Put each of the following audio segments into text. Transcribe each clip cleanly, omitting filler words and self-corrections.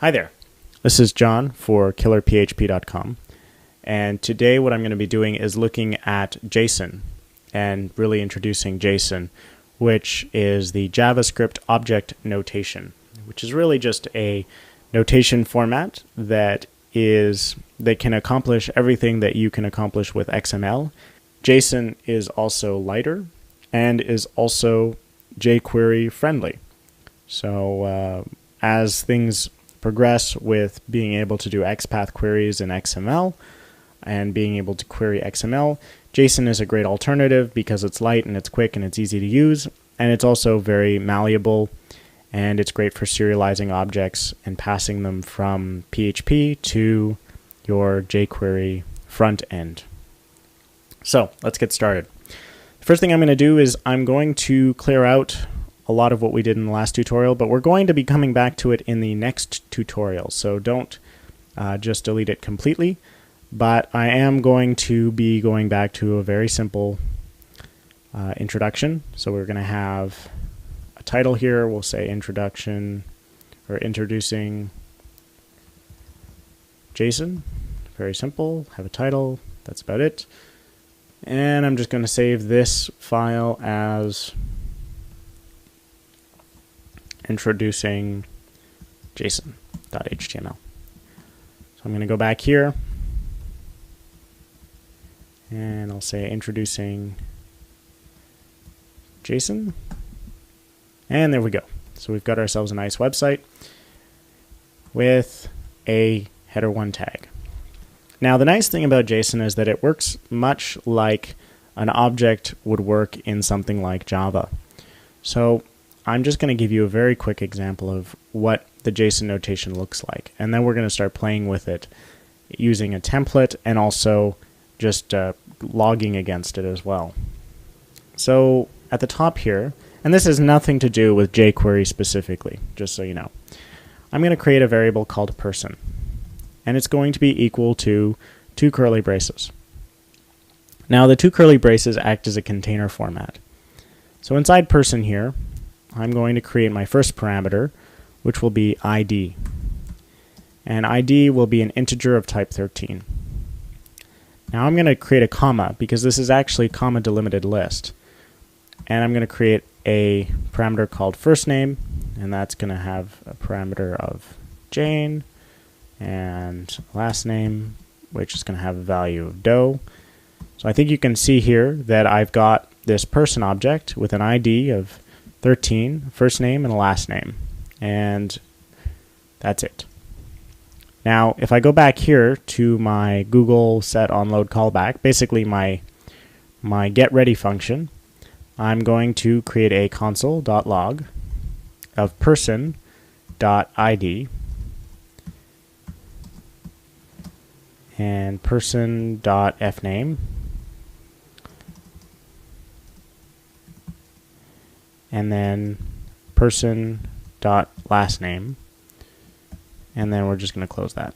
Hi there, this is John for killerphp.com, and today what I'm going to be doing is looking at JSON and really introducing JSON, which is the JavaScript object notation, which is really just a notation format that can accomplish everything that you can accomplish with XML. JSON is also lighter and is also jQuery friendly. So as things progress with being able to do XPath queries in XML and being able to query XML, JSON is a great alternative because it's light and it's quick and it's easy to use, and it's also very malleable, and it's great for serializing objects and passing them from PHP to your jQuery front end. So let's get started. The first thing I'm going to do is I'm going to clear out a lot of what we did in the last tutorial, but we're going to be coming back to it in the next tutorial. So don't just delete it completely, but I am going to be going back to a very simple introduction. So we're going to have a title here. We'll say introduction or introducing JSON. Very simple. Have a title. That's about it. And I'm just going to save this file as introducing JSON.html. So I'm going to go back here and I'll say introducing JSON. And there we go. So we've got ourselves a nice website with a header 1 tag. Now the nice thing about JSON is that it works much like an object would work in something like Java. So I'm just going to give you a very quick example of what the JSON notation looks like, and then we're going to start playing with it using a template and also just logging against it as well. So at the top here, and this has nothing to do with jQuery specifically, just so you know, I'm going to create a variable called person, and it's going to be equal to 2 curly braces. Now the 2 curly braces act as a container format. So inside person here, I'm going to create my first parameter, which will be ID. And ID will be an integer of type 13. Now I'm going to create a comma because this is actually comma delimited list. And I'm going to create a parameter called first name, and that's going to have a parameter of Jane, and last name, which is going to have a value of Doe. So I think you can see here that I've got this person object with an ID of 13, first name and a last name, and that's it. Now if I go back here to my Google set on load callback, basically my get ready function, I'm going to create a console.log of person.id and person.fname, and then person.lastname, and then we're just going to close that.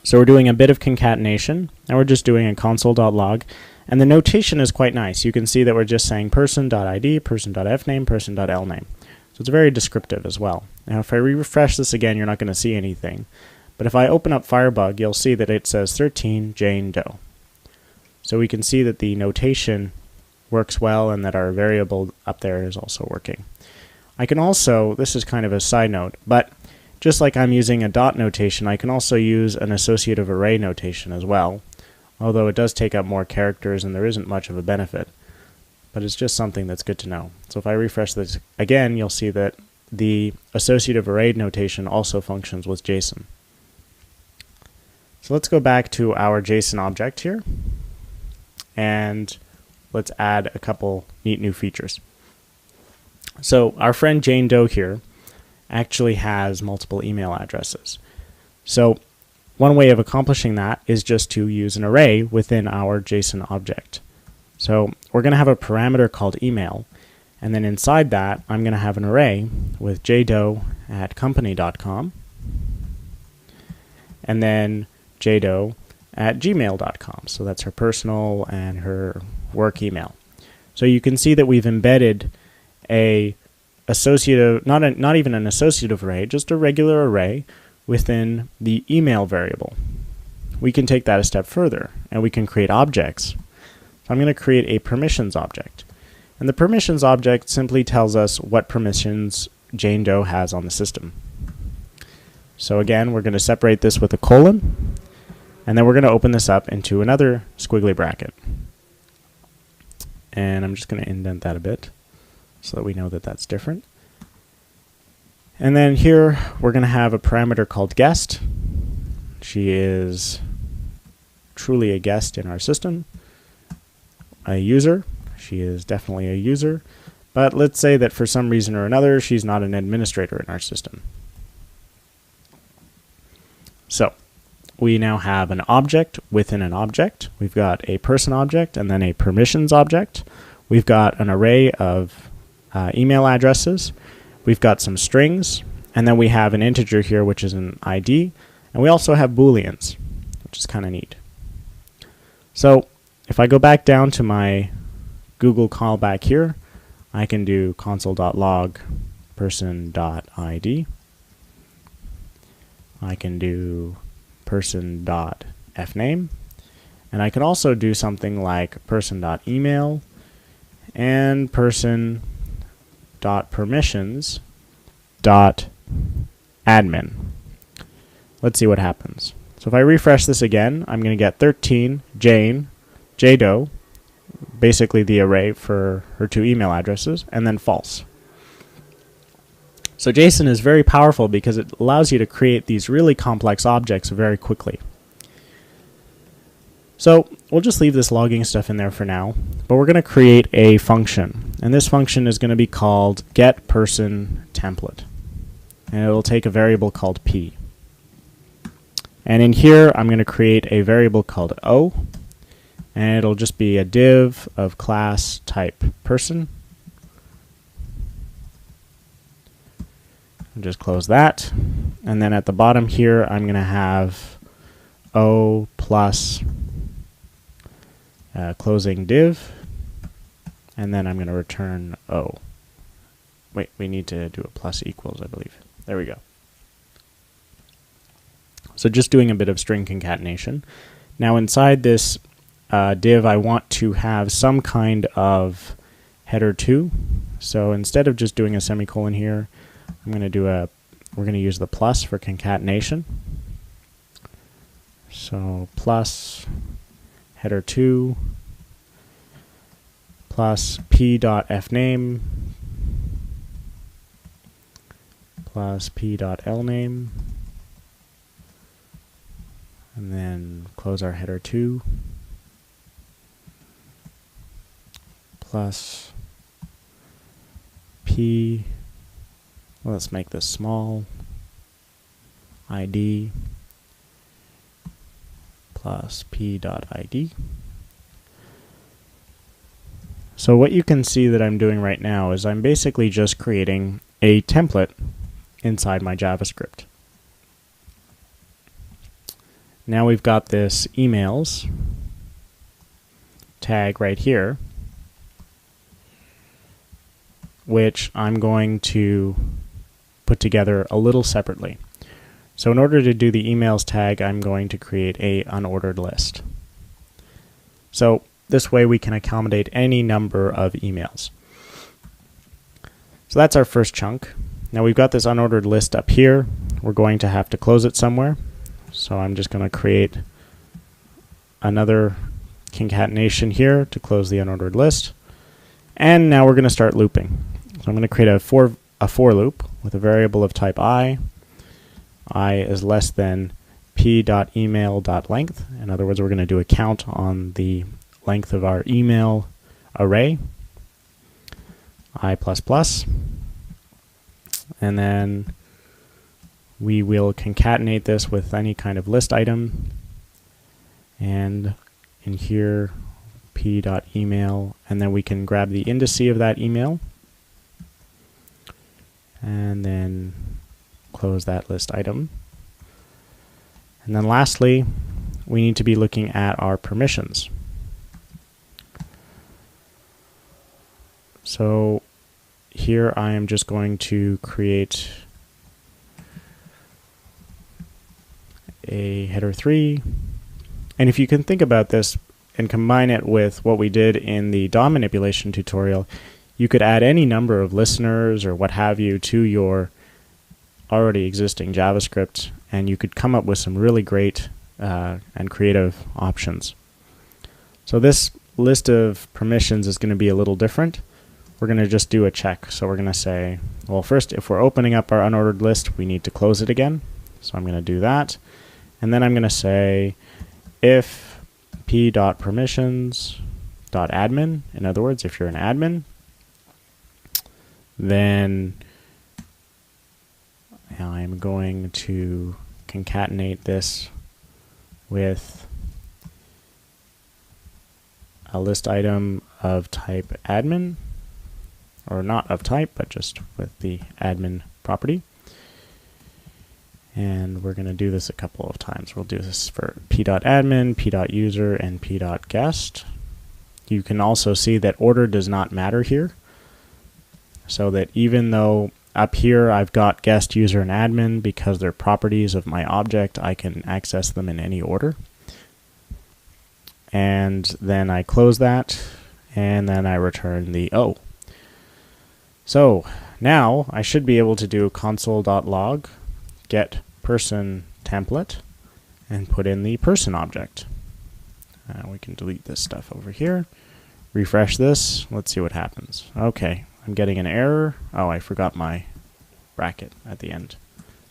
So we're doing a bit of concatenation, and we're just doing a console.log, and the notation is quite nice. You can see that we're just saying person.id, person.fname, person.lname. So it's very descriptive as well. Now if I refresh this again, you're not going to see anything, but if I open up Firebug, you'll see that it says 13 Jane Doe. So we can see that the notation works well and that our variable up there is also working. I can also, this is kind of a side note, but just like I'm using a dot notation, I can also use an associative array notation as well, although it does take up more characters and there isn't much of a benefit, but it's just something that's good to know. So if I refresh this again, you'll see that the associative array notation also functions with JSON. So let's go back to our JSON object here, and let's add a couple neat new features. So our friend Jane Doe here actually has multiple email addresses. So one way of accomplishing that is just to use an array within our JSON object. So we're going to have a parameter called email, and then inside that I'm going to have an array with jdoe@company.com and then jdoe@gmail.com. So that's her personal and her work email. So you can see that we've embedded a associative, not even an associative array, just a regular array within the email variable. We can take that a step further, and we can create objects. So I'm going to create a permissions object. And the permissions object simply tells us what permissions Jane Doe has on the system. So again, we're going to separate this with a colon, and then we're going to open this up into another squiggly bracket. And I'm just going to indent that a bit so that we know that that's different. And then here we're going to have a parameter called guest. She is truly a guest in our system. A user. She is definitely a user. But let's say that for some reason or another, she's not an administrator in our system. So we now have an object within an object. We've got a person object and then a permissions object. We've got an array of email addresses. We've got some strings, and then we have an integer here, which is an ID, and we also have booleans, which is kind of neat. So if I go back down to my Google callback here, I can do console.log person.id. I can do person.fname, and I can also do something like person.email and person.permissions.admin. Let's see what happens. So if I refresh this again, I'm going to get 13 Jane, Doe, basically the array for her 2 email addresses, and then false. So JSON is very powerful because it allows you to create these really complex objects very quickly. So we'll just leave this logging stuff in there for now, but we're going to create a function, and this function is going to be called getPersonTemplate, and it will take a variable called p. And in here I'm going to create a variable called o, and it'll just be a div of class type person. Just close that, and then at the bottom here I'm going to have o plus closing div, and then I'm going to return o. Wait, we need to do a plus equals, I believe. There we go. So just doing a bit of string concatenation. Now inside this div I want to have some kind of header 2. So instead of just doing a semicolon here, I'm going to do we're going to use the plus for concatenation. So plus header 2 plus p.fname plus p.lname, and then close our header 2 plus p. Let's make this small, ID plus p.id. So what you can see that I'm doing right now is I'm basically just creating a template inside my JavaScript. Now we've got this emails tag right here, which I'm going to put together a little separately. So in order to do the emails tag, I'm going to create a unordered list. So this way we can accommodate any number of emails. So that's our first chunk. Now we've got this unordered list up here. We're going to have to close it somewhere. So I'm just going to create another concatenation here to close the unordered list. And now we're going to start looping. So I'm going to create a for loop with a variable of type I is less than p.email.length. In other words, we're going to do a count on the length of our email array, I++, and then we will concatenate this with any kind of list item, and in here p.email, and then we can grab the indice of that email and then close that list item. And then lastly, we need to be looking at our permissions. So here I am just going to create a header 3. And if you can think about this and combine it with what we did in the DOM manipulation tutorial, you could add any number of listeners or what have you to your already existing JavaScript, and you could come up with some really great and creative options. So this list of permissions is going to be a little different. We're going to just do a check. So we're going to say, well, first, if we're opening up our unordered list, we need to close it again. So I'm going to do that. And then I'm going to say if p.permissions.admin, in other words, if you're an admin, then I'm going to concatenate this with a list item of type admin, or not of type, but just with the admin property. And we're going to do this a couple of times. We'll do this for p.admin, p.user, and p.guest. You can also see that order does not matter here. So that even though up here I've got guest, user, and admin, because they're properties of my object, I can access them in any order. And then I close that, and then I return the O. So now I should be able to do console.log get person template and put in the person object. We can delete this stuff over here. Refresh this. Let's see what happens. Okay, I'm getting an error. Oh, I forgot my bracket at the end.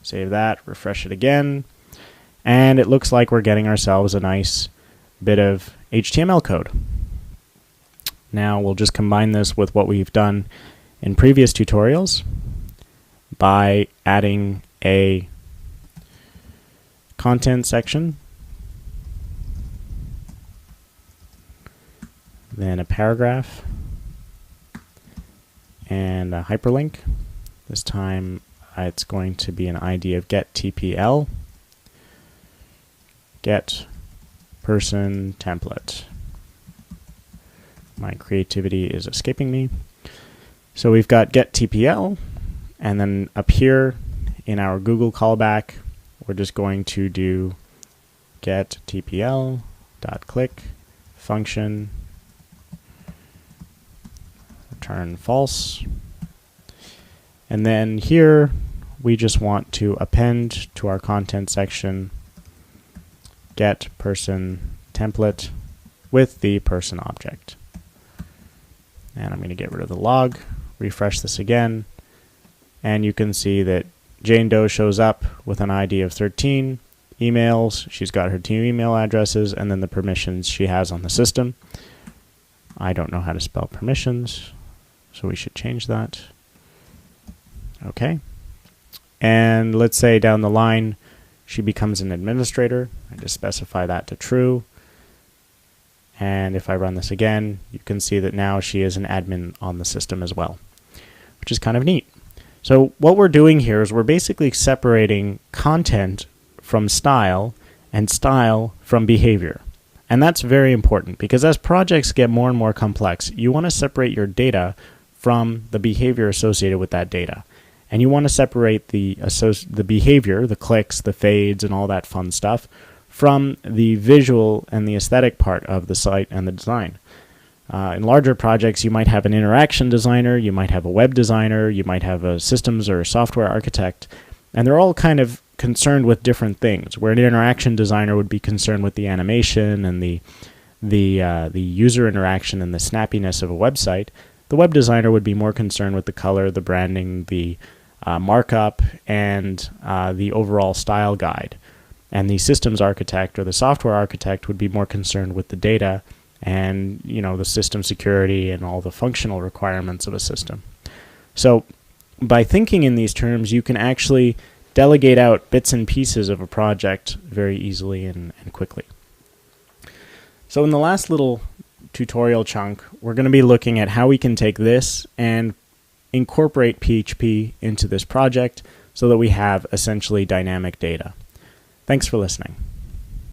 Save that, refresh it again, and it looks like we're getting ourselves a nice bit of HTML code. Now we'll just combine this with what we've done in previous tutorials by adding a content section, then a paragraph, and a hyperlink. This time it's going to be an ID of get TPL, get person template. My creativity is escaping me. So we've got get TPL, and then up here in our Google callback, we're just going to do get TPL dot click function return false. And then here we just want to append to our content section get person template with the person object. And I'm going to get rid of the log, refresh this again, and you can see that Jane Doe shows up with an ID of 13, emails, she's got her 2 email addresses, and then the permissions she has on the system. I don't know how to spell permissions, so we should change that. Okay. And let's say down the line she becomes an administrator. I just specify that to true. And if I run this again, you can see that now she is an admin on the system as well, which is kind of neat. So what we're doing here is we're basically separating content from style and style from behavior. And that's very important because as projects get more and more complex, you want to separate your data from the behavior associated with that data. And you want to separate the behavior, the clicks, the fades, and all that fun stuff from the visual and the aesthetic part of the site and the design. In larger projects, you might have an interaction designer, you might have a web designer, you might have a systems or a software architect, and they're all kind of concerned with different things, where an interaction designer would be concerned with the animation and the user interaction and the snappiness of a website. The web designer would be more concerned with the color, the branding, the markup, and the overall style guide. And the systems architect or the software architect would be more concerned with the data and the system security and all the functional requirements of a system. So by thinking in these terms, you can actually delegate out bits and pieces of a project very easily and quickly. So in the last little tutorial chunk, we're going to be looking at how we can take this and incorporate PHP into this project so that we have essentially dynamic data. Thanks for listening.